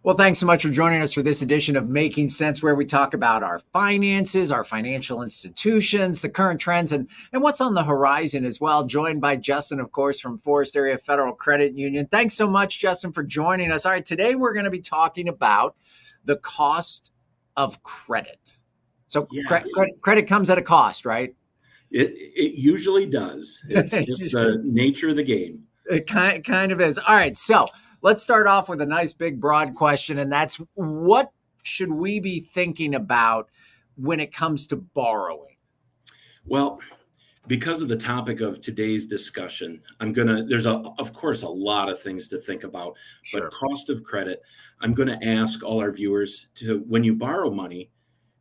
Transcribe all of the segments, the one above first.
Well, thanks so much for joining us for this edition of Making Sense, where we talk about our finances, our financial institutions, the current trends, and what's on the horizon as well. Joined by Justin, of course, from Forest Area Federal Credit Union. Thanks so much, Justin, for joining us. All right, today we're going to be talking about the cost of credit. So Yes. credit comes at a cost, right? It usually does. It's just the nature of the game. It kind of is. All right, so let's start off with a nice big broad question, and that's what should we be thinking about when it comes to borrowing? Well, because of the topic of today's discussion, there's of course a lot of things to think about, Sure. but cost of credit, I'm going to ask all our viewers to, when you borrow money,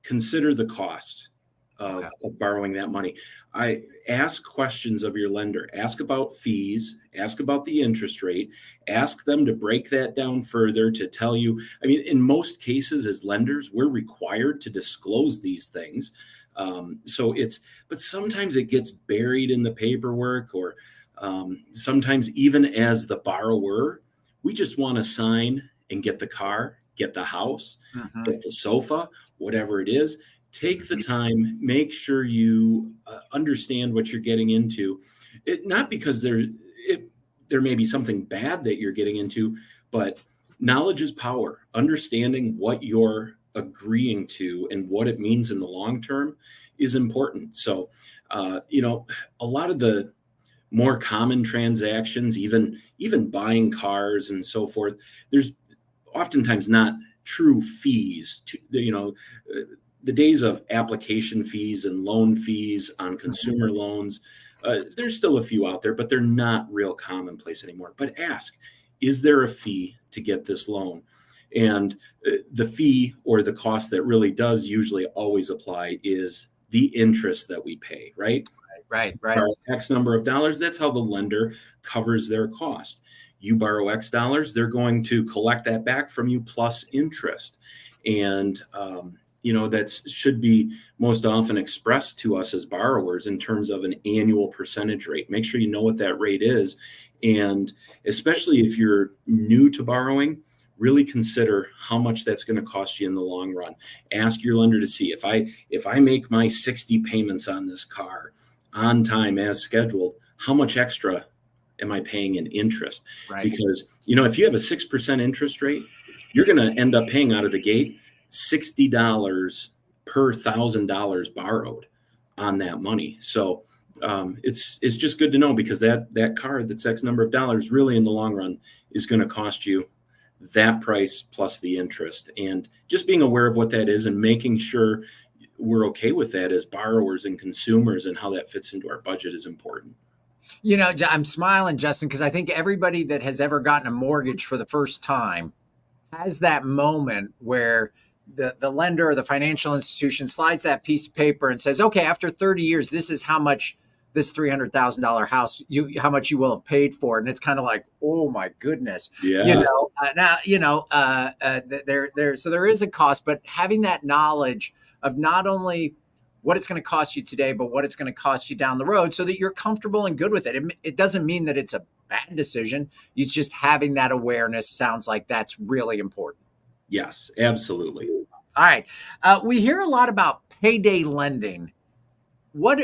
consider the cost of borrowing that money. I ask questions of your lender, ask about fees, ask about the interest rate, ask them to break that down further to tell you. I mean, in most cases as lenders, we're required to disclose these things. But sometimes it gets buried in the paperwork, or sometimes even as the borrower, we just want to sign and get the car, get the house, get the sofa, whatever it is. Take the time, make sure you understand what you're getting into. Not because there may be something bad that you're getting into, but knowledge is power. Understanding what you're agreeing to and what it means in the long term is important. So, a lot of the more common transactions, even buying cars and so forth, there's oftentimes not true fees. The days of application fees and loan fees on consumer loans, there's still a few out there, but they're not real commonplace anymore. But ask, is there a fee to get this loan? And the fee or the cost that really does usually always apply is the interest that we pay, right? Right. Borrow X number of dollars, that's how the lender covers their cost. You borrow X dollars, they're going to collect that back from you plus interest. And that should be most often expressed to us as borrowers in terms of an annual percentage rate. Make sure you know what that rate is. And especially if you're new to borrowing, really consider how much that's going to cost you in the long run. Ask your lender to see if I make my 60 payments on this car on time as scheduled, how much extra am I paying in interest? Right. Because, if you have a 6% interest rate, you're going to end up paying out of the gate $60 per $1,000 borrowed on that money. So it's just good to know, because that card that's X number of dollars really in the long run is going to cost you that price plus the interest. And just being aware of what that is and making sure we're okay with that as borrowers and consumers and how that fits into our budget is important. I'm smiling, Justin, because I think everybody that has ever gotten a mortgage for the first time has that moment where the lender or the financial institution slides that piece of paper and says, okay, after 30 years, this is how much this $300,000 house, how much you will have paid for it. And it's kind of like, oh my goodness, yes. So there is a cost, but having that knowledge of not only what it's going to cost you today, but what it's going to cost you down the road, so that you're comfortable and good with it. It doesn't mean that it's a bad decision. It's just having that awareness sounds like that's really important. Yes, absolutely. All right. We hear a lot about payday lending. What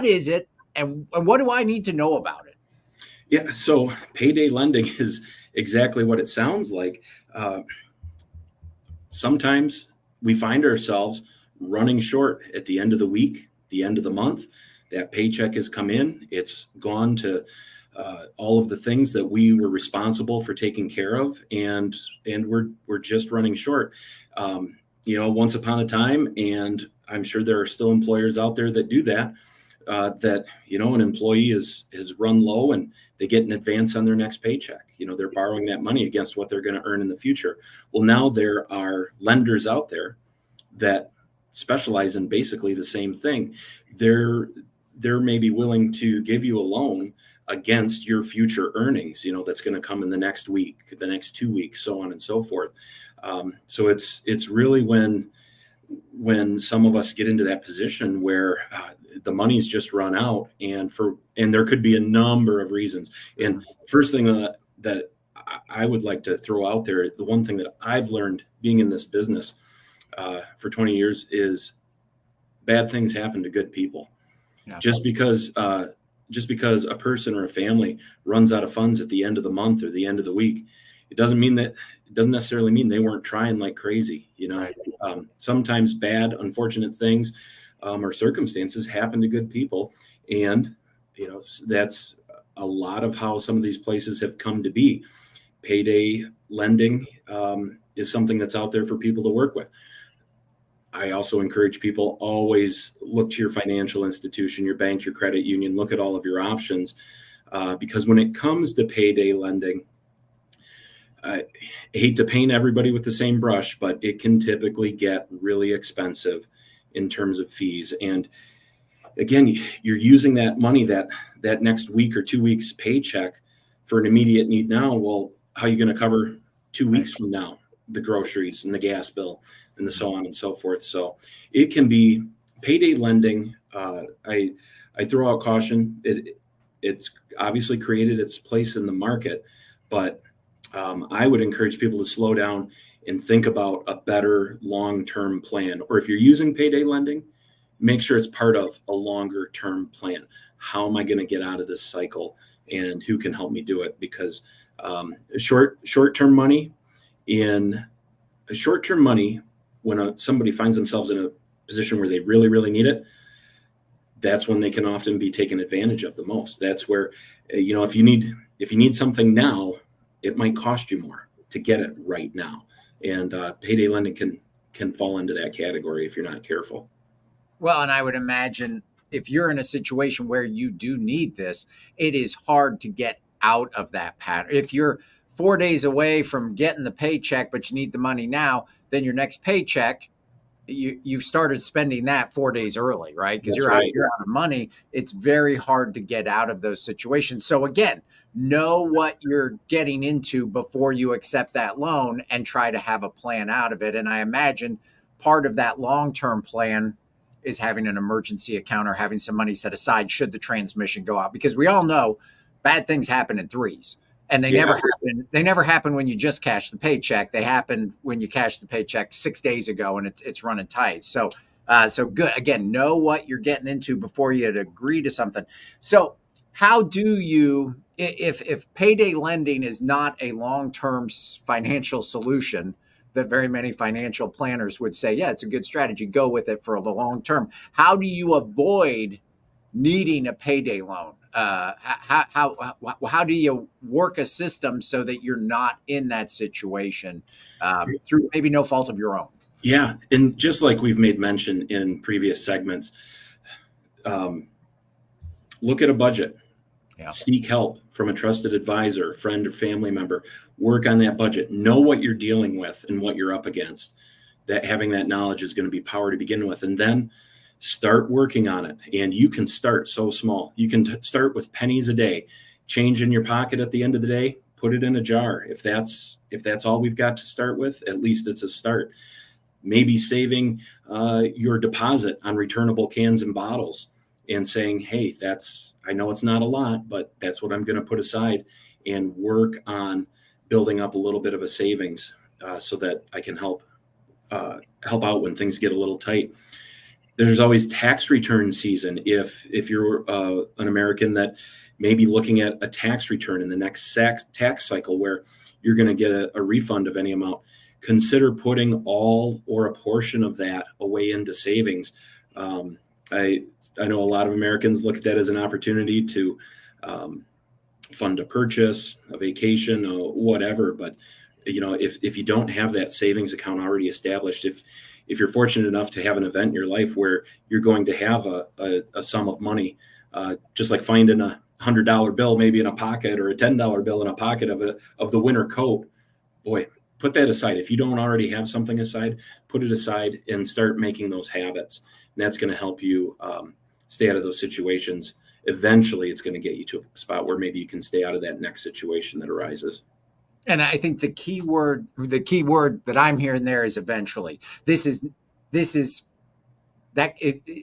is it, and what do I need to know about it? Yeah, so payday lending is exactly what it sounds like. Sometimes we find ourselves running short at the end of the week, the end of the month. That paycheck has come in. It's gone to all of the things that we were responsible for taking care of, and we're just running short. Once upon a time, and I'm sure there are still employers out there that do that. An employee has run low and they get an advance on their next paycheck. They're borrowing that money against what they're going to earn in the future. Well, now there are lenders out there that specialize in basically the same thing. They're maybe willing to give you a loan against your future earnings, that's going to come in the next week, the next 2 weeks, so on and so forth. So it's really when some of us get into that position where the money's just run out, and there could be a number of reasons. And first thing that I would like to throw out there, the one thing that I've learned being in this business for 20 years is bad things happen to good people. Yeah. Just because a person or a family runs out of funds at the end of the month or the end of the week, it doesn't necessarily mean they weren't trying like crazy. Right. Sometimes bad, unfortunate things or circumstances happen to good people, and that's a lot of how some of these places have come to be. Payday lending is something that's out there for people to work with. I also encourage people, always look to your financial institution, your bank, your credit union, look at all of your options. Because when it comes to payday lending, I hate to paint everybody with the same brush, but it can typically get really expensive in terms of fees. And again, you're using that money, that next week or 2 weeks paycheck for an immediate need now. Well, how are you going to cover 2 weeks from now? The groceries and the gas bill and the so on and so forth. So it can be payday lending. I throw out caution. It's obviously created its place in the market, but I would encourage people to slow down and think about a better long-term plan. Or if you're using payday lending, make sure it's part of a longer-term plan. How am I going to get out of this cycle, and who can help me do it? Because short-term money, when somebody finds themselves in a position where they really, really need it, that's when they can often be taken advantage of the most. That's where, if you need something now, it might cost you more to get it right now. And payday lending can fall into that category if you're not careful. Well, and I would imagine if you're in a situation where you do need this, it is hard to get out of that pattern. If you're 4 days away from getting the paycheck, but you need the money now, then your next paycheck, you started spending that 4 days early, right? Because you're out of money. It's very hard to get out of those situations. So again, know what you're getting into before you accept that loan and try to have a plan out of it. And I imagine part of that long-term plan is having an emergency account or having some money set aside should the transmission go out, because we all know bad things happen in threes. And they never happen when you just cash the paycheck. They happen when you cash the paycheck 6 days ago and it's running tight. So good. Again, know what you're getting into before you agree to something. So how do you, if payday lending is not a long-term financial solution that very many financial planners would say, yeah, it's a good strategy, go with it for the long term. How do you avoid needing a payday loan? How do you work a system so that you're not in that situation through maybe no fault of your own? Yeah, and just like we've made mention in previous segments, look at a budget. Yeah. Seek help from a trusted advisor, friend or family member. Work on that budget. Know what you're dealing with and what you're up against. That having that knowledge is going to be power to begin with, and then start working on it. And you can start so small. You can start with pennies a day. Change in your pocket at the end of the day. Put it in a jar. If that's all we've got to start with, at least it's a start. Maybe saving your deposit on returnable cans and bottles and saying, hey, I know it's not a lot, but that's what I'm going to put aside, and work on building up a little bit of a savings so that I can help out when things get a little tight. There's always tax return season. If you're an American that may be looking at a tax return in the next tax cycle where you're going to get a refund of any amount, consider putting all or a portion of that away into savings. I know a lot of Americans look at that as an opportunity to fund a purchase, a vacation, or whatever. But if you don't have that savings account already established, if you're fortunate enough to have an event in your life where you're going to have a sum of money, just like finding a $100 bill maybe in a pocket or a $10 bill in a pocket of the winter coat, boy, put that aside. If you don't already have something aside, put it aside and start making those habits. And that's going to help you stay out of those situations. Eventually, it's going to get you to a spot where maybe you can stay out of that next situation that arises. And I think the key word that I'm hearing there is eventually. This is that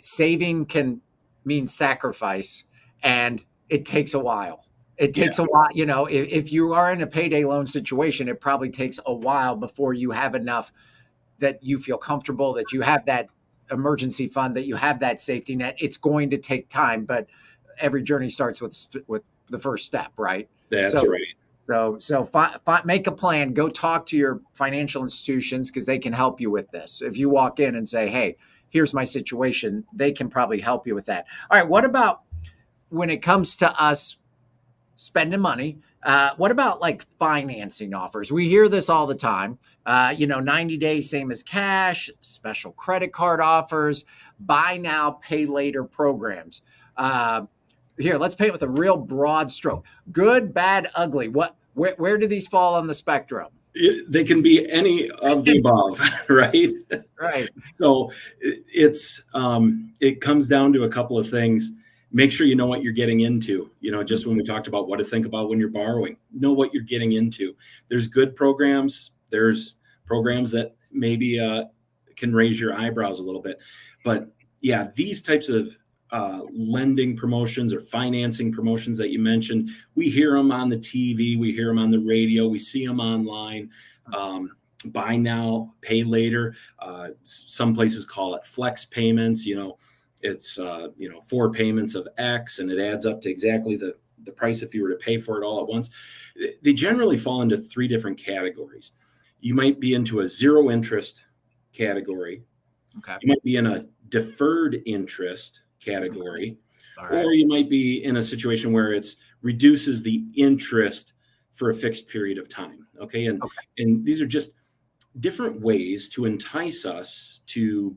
saving can mean sacrifice, and it takes a while. It Yeah, takes a while, if you are in a payday loan situation, it probably takes a while before you have enough that you feel comfortable, that you have that emergency fund, that you have that safety net. It's going to take time, but every journey starts with the first step, right? that's So right. make a plan. Go talk to your financial institutions because they can help you with this. If you walk in and say, "Hey, here's my situation," they can probably help you with that. All right. What about when it comes to us spending money? What about like financing offers? We hear this all the time. 90 days, same as cash, special credit card offers, buy now, pay later programs. Uh, Here, let's paint with a real broad stroke. Good, bad, ugly. Where do these fall on the spectrum? They can be any of the above, right? Right. So it comes down to a couple of things. Make sure you know what you're getting into. Just when we talked about what to think about when you're borrowing, know what you're getting into. There's good programs. There's programs that maybe can raise your eyebrows a little bit. But yeah, these types of lending promotions or financing promotions that you mentioned, we hear them on the TV, we hear them on the radio, we see them online. Buy now, pay later. Some places call it flex payments. It's 4 payments of X, and it adds up to exactly the price if you were to pay for it all at once. They generally fall into 3 different categories. You might be into a zero interest category. Okay. You might be in a deferred interest category, All right. or you might be in a situation where it's reduces the interest for a fixed period of time. Okay. And these are just different ways to entice us to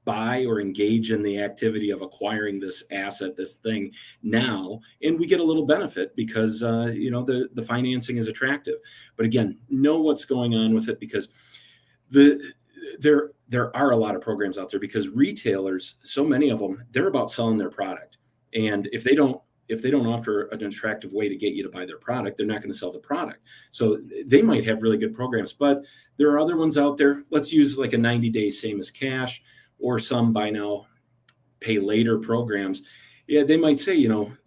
buy or engage in the activity of acquiring this asset, this thing now, and we get a little benefit because the financing is attractive. But again, know what's going on with it, because there are a lot of programs out there, because retailers, so many of them, they're about selling their product, and if they don't offer an attractive way to get you to buy their product, they're not going to sell the product. So they might have really good programs, but there are other ones out there. Let's use like a 90-day same as cash, or some buy now, pay later programs. Yeah, they might say,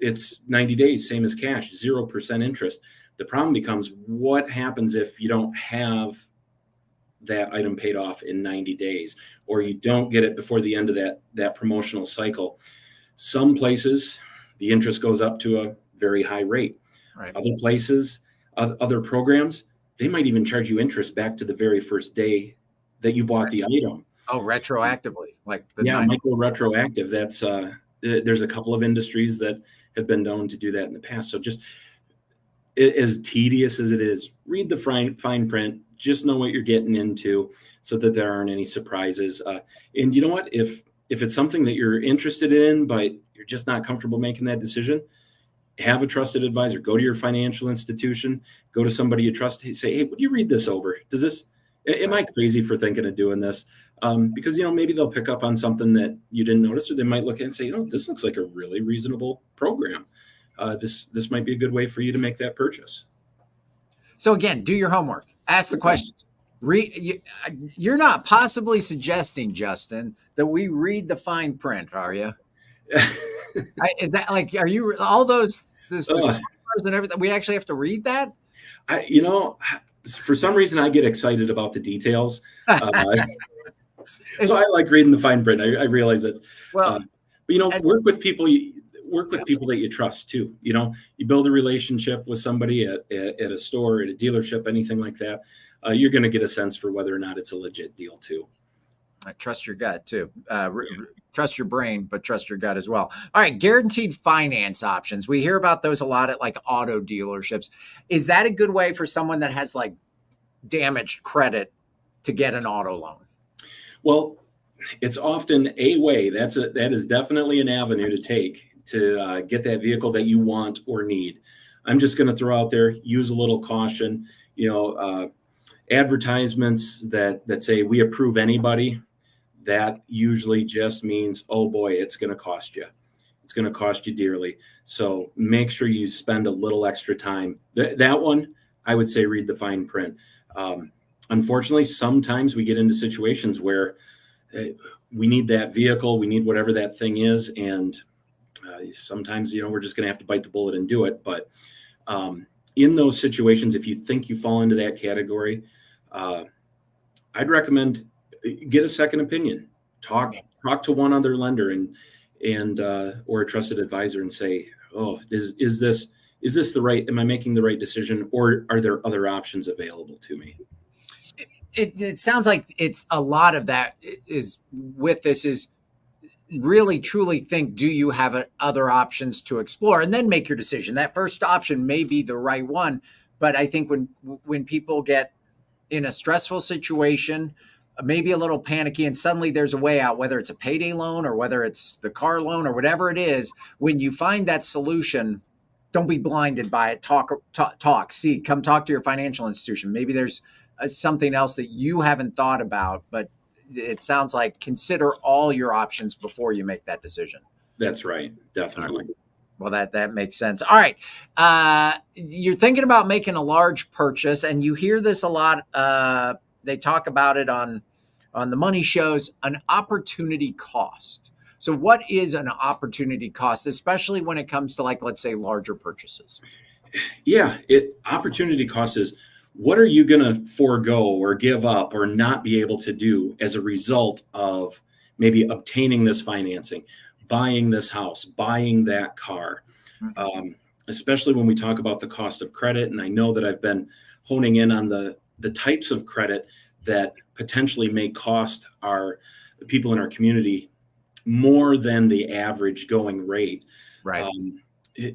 it's 90 days, same as cash, 0% interest. The problem becomes, what happens if you don't have that item paid off in 90 days, or you don't get it before the end of that promotional cycle? Some places, the interest goes up to a very high rate. Right. Other places, other programs, they might even charge you interest back to the very first day that you bought the item. Oh, retroactively, Might go retroactive. That's there's a couple of industries that have been known to do that in the past. So just as tedious as it is, read the fine print. Just know what you're getting into, so that there aren't any surprises. And you know what? If it's something that you're interested in, but you're just not comfortable making that decision, have a trusted advisor. Go to your financial institution. Go to somebody you trust. Say, hey, would you read this over? Am I crazy for thinking of doing this? Because maybe they'll pick up on something that you didn't notice, or they might look at it and say, this looks like a really reasonable program. This might be a good way for you to make that purchase. So again, do your homework. Ask the questions. You're not possibly suggesting, Justin, that we read the fine print, are you? Is that like, are you all those disclaimers and everything? We actually have to read that? For some reason, I get excited about the details. So I like reading the fine print. I realize that. Well, but work with people. Work with people that you trust too. You build a relationship with somebody at a store, at a dealership, anything like that. You're going to get a sense for whether or not it's a legit deal too. I trust your gut too. Trust your brain, but trust your gut as well. All right, guaranteed finance options. We hear about those a lot at like auto dealerships. Is that a good way for someone that has like damaged credit to get an auto loan? Well, it's often a way. That is definitely an avenue to take to get that vehicle that you want or need. I'm just going to throw out there, use a little caution. Advertisements that say we approve anybody, that usually just means, oh boy, it's going to cost you. It's going to cost you dearly. So make sure you spend a little extra time. That one, I would say, read the fine print. Unfortunately, sometimes we get into situations where we need that vehicle, we need whatever that thing is, and Sometimes, we're just going to have to bite the bullet and do it. But in those situations, if you think you fall into that category, I'd recommend get a second opinion. Talk to one other lender and or a trusted advisor and say, oh, is this the right? Am I making the right decision, or are there other options available to me? It sounds like it's a lot of that is with this is really truly think, do you have other options to explore, and then make your decision. That first option may be the right one, but I think when people get in a stressful situation, maybe a little panicky, and suddenly there's a way out, whether it's a payday loan or whether it's the car loan or whatever it is, when you find that solution, don't be blinded by it. Come talk to your financial institution. Maybe there's something else that you haven't thought about, but it sounds like consider all your options before you make that decision. That's right. Definitely. Well, that makes sense. All right. You're thinking about making a large purchase, and you hear this a lot. They talk about it on the money shows, an opportunity cost. So what is an opportunity cost, especially when it comes to, like, let's say, larger purchases? Yeah. Opportunity cost is, what are you going to forego or give up or not be able to do as a result of maybe obtaining this financing, buying this house, buying that car, especially when we talk about the cost of credit. And I know that I've been honing in on the types of credit that potentially may cost our people in our community more than the average going rate. Right.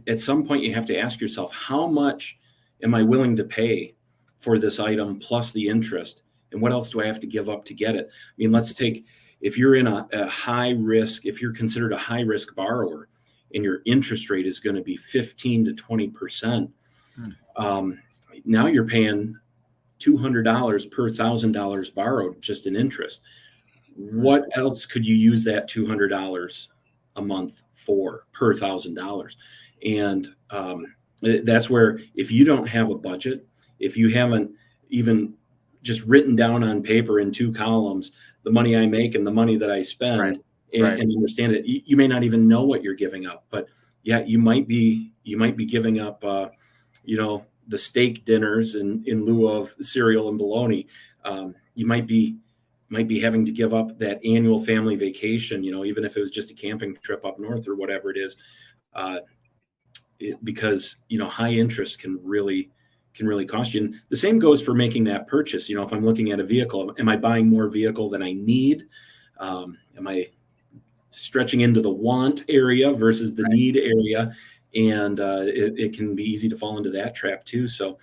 At some point, you have to ask yourself, how much am I willing to pay for this item plus the interest? And what else do I have to give up to get it? I mean, let's take, if you're in a high risk, if you're considered a high risk borrower and your interest rate is going to be 15 to 20%, now you're paying $200 per $1,000 borrowed just in interest. What else could you use that $200 a month for per $1,000? And that's where, if you don't have a budget, if you haven't even just written down on paper in 2 columns the money I make and the money that I spend, and understand it, you may not even know what you're giving up. But yeah, you might be giving up, the steak dinners in lieu of cereal and bologna. You might be having to give up that annual family vacation, even if it was just a camping trip up north or whatever it is, because high interest can really cost you. And the same goes for making that purchase. If I'm looking at a vehicle, am I buying more vehicle than I need? Am I stretching into the want area versus the need area? And it can be easy to fall into that trap too. So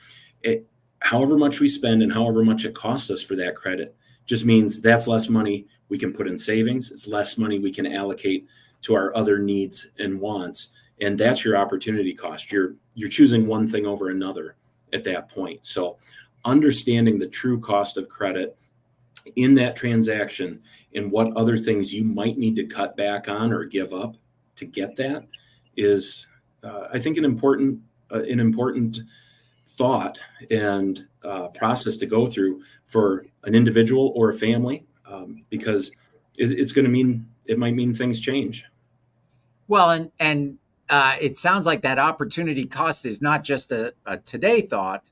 however much we spend and however much it costs us for that credit just means that's less money we can put in savings. It's less money we can allocate to our other needs and wants. And that's your opportunity cost. You're choosing one thing over another at that point. So understanding the true cost of credit in that transaction and what other things you might need to cut back on or give up to get that is, I think, an important thought and process to go through for an individual or a family, because it might mean things change. Well, and it sounds like that opportunity cost is not just a today thought,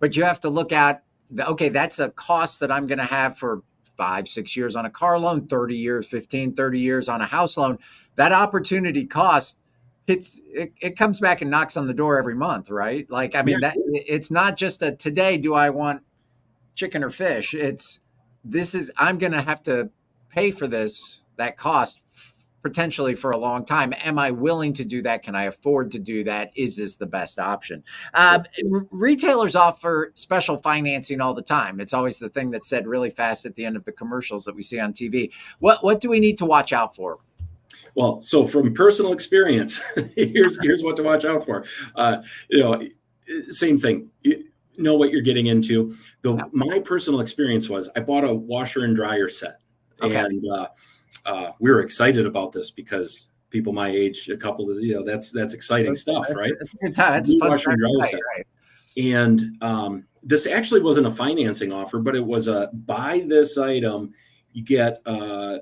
but you have to look at, okay, that's a cost that I'm going to have for 5-6 years on a car loan, 30 years, 15-30 years on a house loan. That opportunity cost, it comes back and knocks on the door every month, right? Like, I mean, that it's not just a today, do I want chicken or fish? I'm going to have to pay for that cost potentially for a long time. Am I willing to do that? Can I afford to do that? Is this the best option? Retailers offer special financing all the time. It's always the thing that's said really fast at the end of the commercials that we see on TV. What do we need to watch out for? Well, so from personal experience, here's what to watch out for. Same thing. You know what you're getting into. My personal experience was I bought a washer and dryer set, and we were excited about this because people my age, a couple of that's exciting stuff, right? It's a good time. It's fun washer and dryer set. Right. And this actually wasn't a financing offer, but it was a buy this item, you get a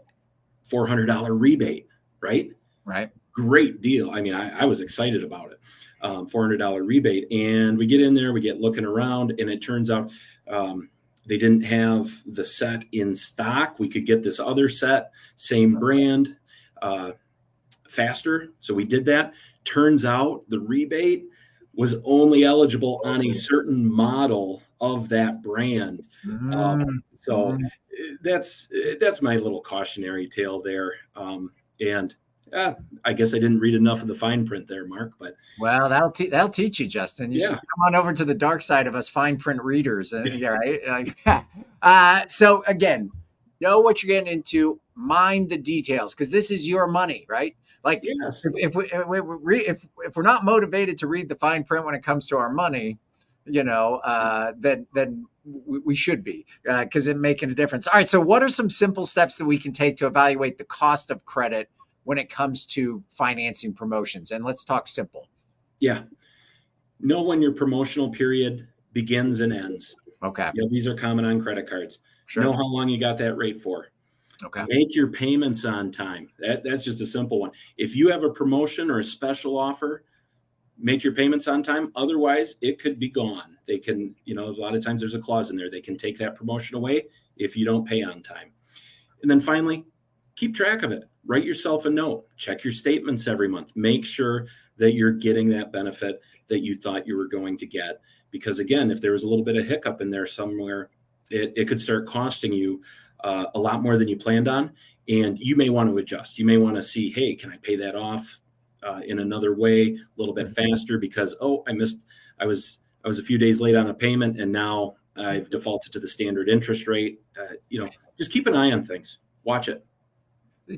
$400 rebate. Right. great deal. I mean, I was excited about it. $400 rebate. And we get in there, we get looking around, and it turns out they didn't have the set in stock. We could get this other set, same brand, faster. So we did that. Turns out the rebate was only eligible on a certain model of that brand. So that's my little cautionary tale there. And I guess I didn't read enough of the fine print there, Mark. But well, that'll teach you, Justin. You should come on over to the dark side of us fine print readers. Yeah, right. So again, know what you're getting into. Mind the details, because this is your money, right? Like, yes, if we're not motivated to read the fine print when it comes to our money, then we should be, because it's making a difference. All right. So what are some simple steps that we can take to evaluate the cost of credit when it comes to financing promotions? And let's talk simple. Yeah. Know when your promotional period begins and ends. Okay. These are common on credit cards. Sure. Know how long you got that rate for. Okay. Make your payments on time. That's just a simple one. If you have a promotion or a special offer, make your payments on time. Otherwise, it could be gone. They can, a lot of times there's a clause in there. They can take that promotion away if you don't pay on time. And then finally, keep track of it. Write yourself a note. Check your statements every month. Make sure that you're getting that benefit that you thought you were going to get. Because again, if there was a little bit of hiccup in there somewhere, it could start costing you a lot more than you planned on. And you may want to adjust. You may want to see, hey, can I pay that off in another way, a little bit faster, because, I was a few days late on a payment and now I've defaulted to the standard interest rate. Just keep an eye on things. Watch it.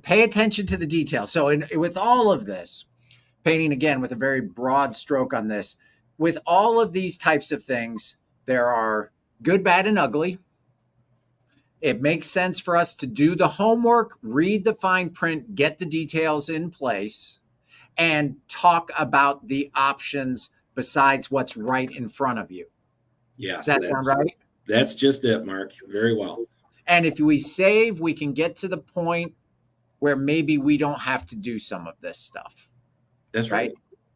Pay attention to the details. So with all of this, painting again with a very broad stroke on this, with all of these types of things, there are good, bad, and ugly. It makes sense for us to do the homework, read the fine print, get the details in place, and talk about the options besides what's right in front of you. Yes. Does that sound right? That's just it, Mark. Very well. And if we save, we can get to the point where maybe we don't have to do some of this stuff. That's right.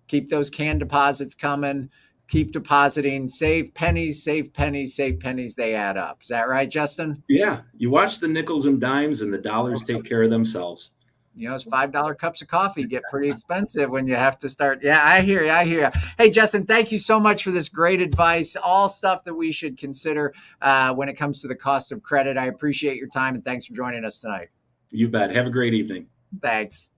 Keep those canned deposits coming. Keep depositing. Save pennies, save pennies, save pennies. They add up. Is that right, Justin? Yeah. You watch the nickels and dimes and the dollars take care of themselves. Those $5 cups of coffee get pretty expensive when you have to start. Yeah, I hear you. Hey, Justin, thank you so much for this great advice. All stuff that we should consider when it comes to the cost of credit. I appreciate your time, and thanks for joining us tonight. You bet. Have a great evening. Thanks.